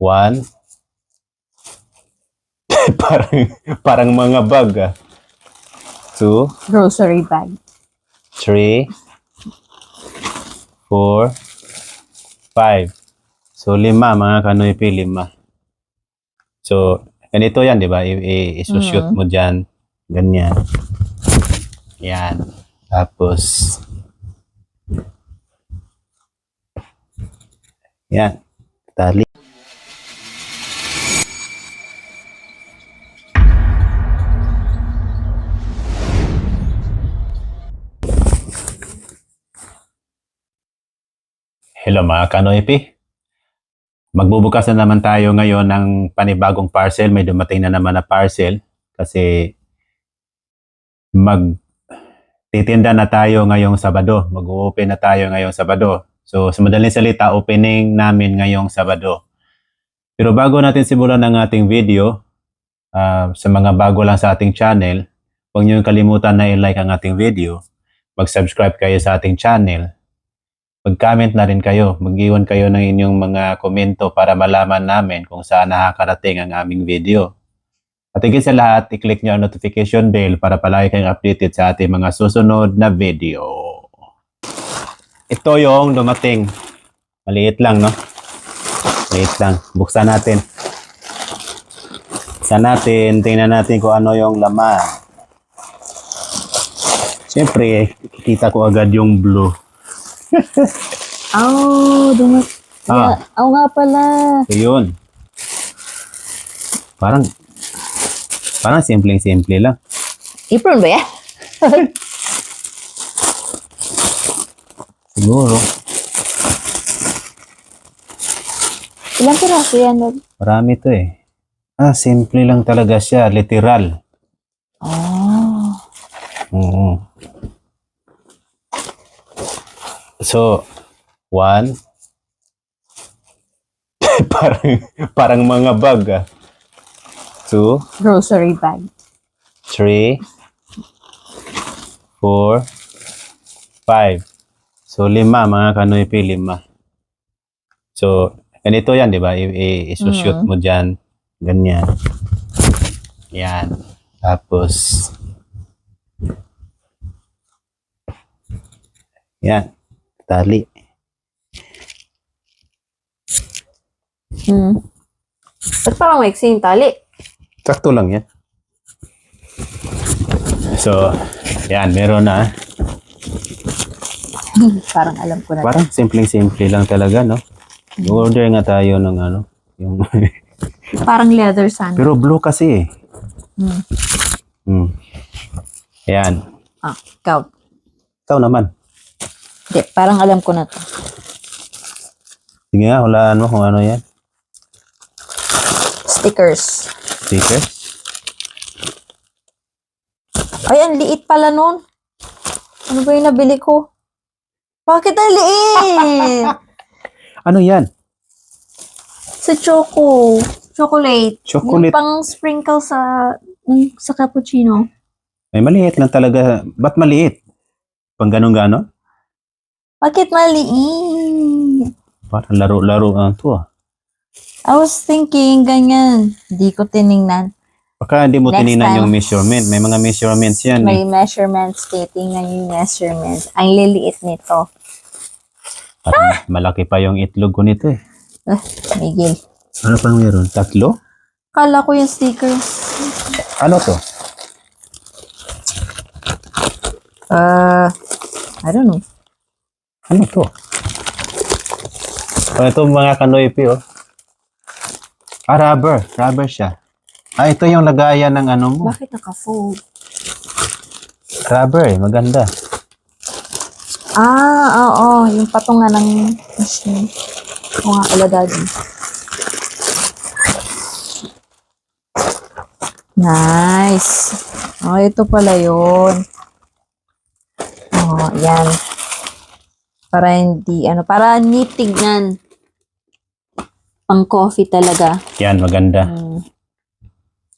1, parang mga bag 2, Grocery bag. 3, 4, 5. So, 5 mga kanoypi, 5. So, ganito yan, di ba? I-shoot mo dyan. Ganyan. Yan. Tapos, yan. Tali. Hello mga kanoypi. Magbubukas na naman tayo ngayon ng panibagong parcel. May dumating na naman na parcel kasi magtitinda na tayo ngayong Sabado. Mag-open na tayo ngayong Sabado. So sa madaling salita, opening namin ngayong Sabado. Pero bago natin simulan ang ating video, sa mga bago lang sa ating channel, huwag niyo kalimutan na i-like ang ating video. Mag-subscribe kayo sa ating channel. Mag-comment na rin kayo. Mag-iwan kayo ng inyong mga komento para malaman namin kung saan nakakarating ang aming video. At higit sa lahat, i-click nyo ang notification bell para palagi kayong updated sa ating mga susunod na video. Ito yung dumating. Maliit lang, no? Maliit lang. Buksan natin. Buksan natin. Tingnan natin kung ano yung laman. Siyempre, kita ko agad yung blue. Oo nga pala. So, yun. Parang simpleng-simple lang. Apron ba yan? Siguro. Ilang piraso yan? Marami to eh. Simple lang talaga siya. Literal. Oh. Oo. So, 1, parang mga bag 2, Grocery bag. 3, 4, 5. So, 5 mga kanoypi, 5. So, ganito yan, di ba? I-shoot mo dyan. Ganyan. Yan. Tapos, yan. Tali. Ba't parang maiksi yung tali? Sakto lang yan. So, yan. Meron na. Parang alam ko na. Parang simpleng-simple lang talaga, no? Order nga tayo ng ano. Yung Parang leather sandal. pero blue kasi eh. Yan. Ikaw. Ikaw naman. Hindi, parang alam ko na to. Sige nga, hulaan mo kung ano yan. Stickers. Sticker? Ay, ang liit pala nun. Ano ba yung nabili ko? Bakit ang liit? Ano yan? Sa chocolate. Chocolate. Yung pang sprinkle sa cappuccino. Ay, maliit lang talaga. Ba't maliit? Pang ganon-ganon? Bakit maliit? Parang laro-laro ang to ah. I was thinking ganyan. Hindi ko tiningnan. Baka hindi mo Next tinignan time. yung measurement. May mga measurements yan May eh. measurements. Titingnan yung measurements. Ang liliit nito. Parang malaki pa yung itlog ko nito eh. Miguel. Ano pang meron? 3? Kala ko yung stickers. Ano to? I don't know. Ano to? Ito mga kanoypi oh. Rubber. Rubber siya. Ito yung lagayan ng ano mo. Bakit naka-fold? Rubber eh. Maganda. Oo. Yung patungan ng machine. Oo nga pala, daddy. Nice. Ito pala yun. Yan. Para hindi, para neat tignan. Pang coffee talaga. Yan, maganda.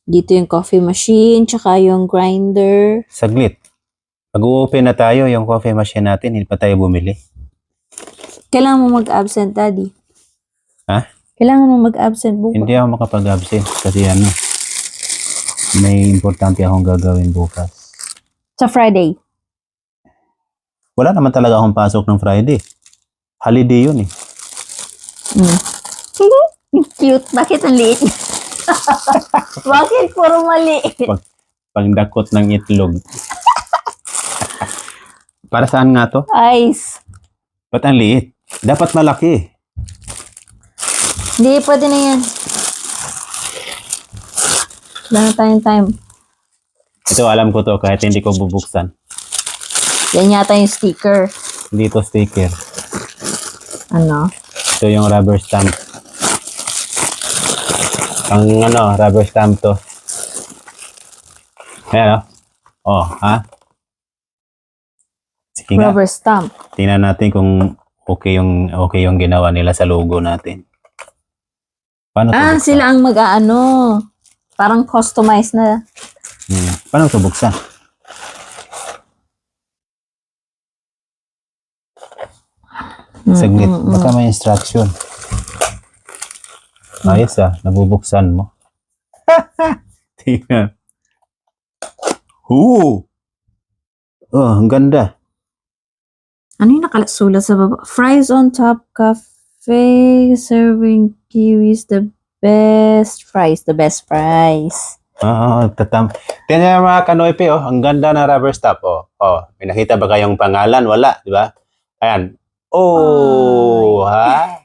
Dito yung coffee machine, tsaka yung grinder. Saglit. Pag-open na tayo, yung coffee machine natin, hindi pa tayo bumili. Kailangan mo mag-absent, daddy. Ha? Kailangan mo mag-absent bukas. Hindi ako makapag-absent kasi ano, may importante akong gagawin bukas. Sa Friday. Wala naman talaga akong pasok ng Friday. Holiday yun eh. Mm. Cute. Bakit ang liit? Bakit puro maliit? Pagdakot ng itlog. Para saan nga to? Ice. Ba't ang liit? Dapat malaki. Hindi, pwede na yan. Wala na tayong time. Ito alam ko to kahit hindi ko bubuksan. Yan yata yung sticker. Hindi to sticker. Ano? Ito yung rubber stamp. Ang ano, rubber stamp to. Ayan o. Oh, ha? Sige nga. Rubber stamp. Tingnan natin kung okay yung ginawa nila sa logo natin. Paano to buksan? Sila ang mag-aano. Parang customized na. Paano to buksan? Saglit. Baka may instruction. Ayos nabubuksan mo. Tingnan. Oh, ang ganda. Ano yung nakasulat sa baba? Fries on top, cafe, serving kiwis, the best fries. The best fries. Tingnan mga kanoype, ang ganda ng rubber stamp. May nakita ba kayong pangalan? Wala, di ba? Ayan. Oh, ha?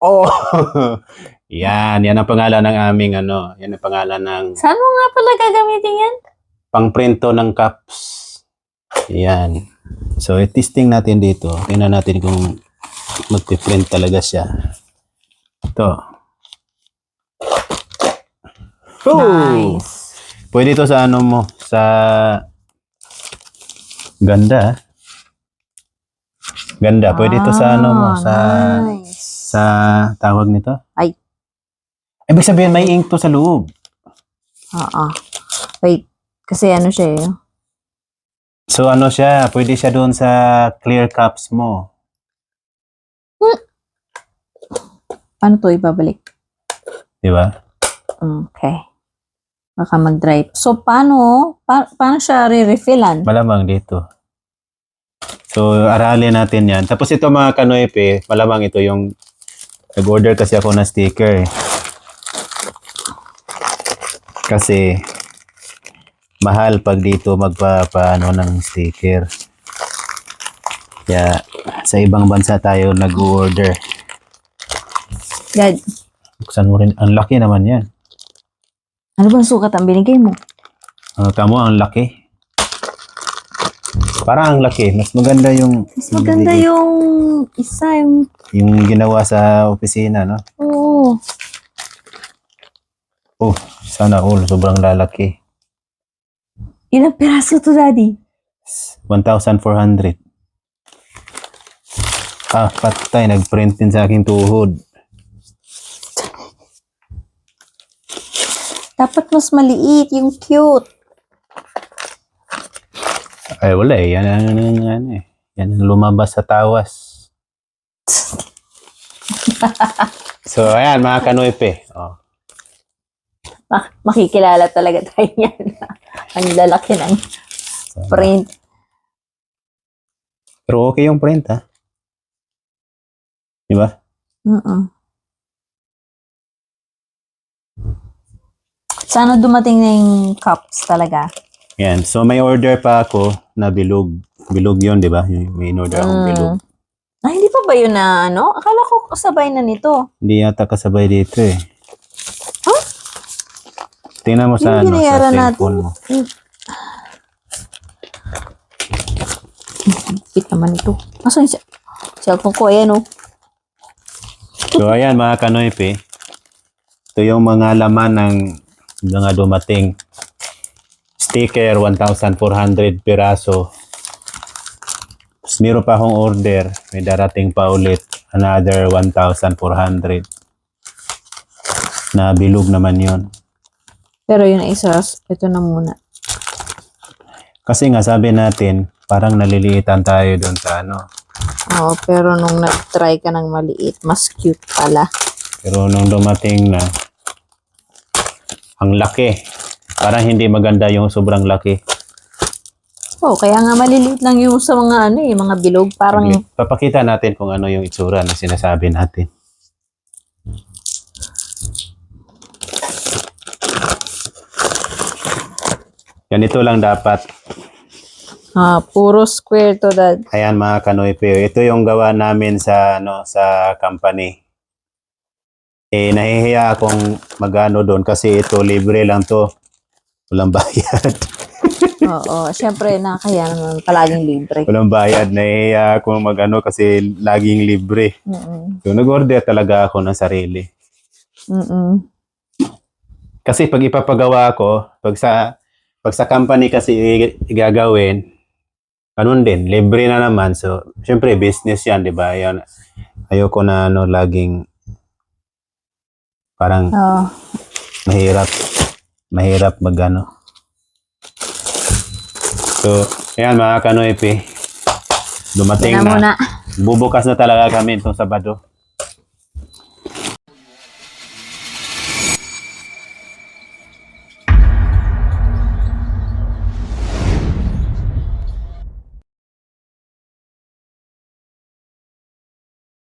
Oh. Yan ang pangalan ng aming yan ang pangalan ng Saan mo nga pala gagamitin yan? pangprinto ng cups. Yan. So, i-testing natin dito. Tingnan natin kung magpiprint talaga siya. Ito. Oh! Nice. Pwede ito sa ano mo, sa ganda. Ganda. Pwede ito sa ano mo, nice. sa tawag nito. Ay. Ibig sabihin may ink to sa loob. Oo. Wait. Kasi ano siya eh. So ano siya, pwede siya doon sa clear cups mo. Paano to ibabalik? Di ba? Okay. Baka mag-dry. So, paano siya re-refillan? Malamang dito. So, aralin natin yan. Tapos ito mga kanoype, malamang ito yung nag-order kasi ako na sticker. Kasi mahal pag dito magpapaano ng sticker. Kaya sa ibang bansa tayo nag-order. Dad, Buksan mo rin. Ang laki naman yan. ano bang sukat ang binigay mo? Tamo, ang laki. Parang ang laki. Mas maganda yung... Mas maganda yung isa, yung ginawa sa opisina, no? Oo. Oh, sana all. Sobrang lalaki. Ilang piraso to, Daddy? 1,400. Patay. Nag-print din sa aking tuhod. Dapat mas maliit, yung cute. Ay, wala eh. Yan ang lumabas sa tawas. So, ayan, mga kanoype. Oh. Makikilala talaga tayo yan. Ang lalaki ng print. Pero okay yung print, ha? Diba? Sana dumating na yung cups talaga. Yan. So, may order pa ako na bilog. Bilog yun, di ba? May order akong bilog. Hindi pa ba yun na ano? Akala ko kasabay na nito. Hindi yata kasabay dito eh. Huh? Tingnan mo sa, Yung binayaran sa natin. cellphone mo. Higpit naman ito. Asan yung cellphone ko? Ayan oh. So, ayan mga kanoype. Ito yung mga laman ng mga dumating. Sticker, 1,400 piraso. Tapos meron pa akong order. May darating pa ulit. Another 1,400. Na bilog naman yun. Pero yun isa, ito na muna. Kasi nga sabi natin, parang naliliitan tayo doon sa ano. Oo, pero nung nag-try ka ng maliit, mas cute pala. Pero nung dumating na, ang laki. Parang hindi maganda yung sobrang laki. Oh, kaya nga maliliit lang yung sa mga ano eh, mga bilog. Parang, Papakita natin kung ano yung itsura na sinasabi natin. Ganito lang dapat. puro square to that. Ayan mga kanoype, ito yung gawa namin sa sa company. Nahihiya akong magano doon kasi ito libre lang to. Walang bayad. Oo, syempre nakakaya naman palaging libre. Walang bayad. Nahihiya akong magano kasi laging libre. Mm-mm. So nag-order talaga ako ng sarili. Mm-mm. Kasi pag ipapagawa ko, pag sa company kasi igagawin, ganun din, libre na naman. So, syempre, business yan, di ba? Yan, ayoko na laging parang Oh, mahirap magano. So, ayan mga kanoype, dumating yan na muna. na. Bubukas na talaga kami itong Sabado.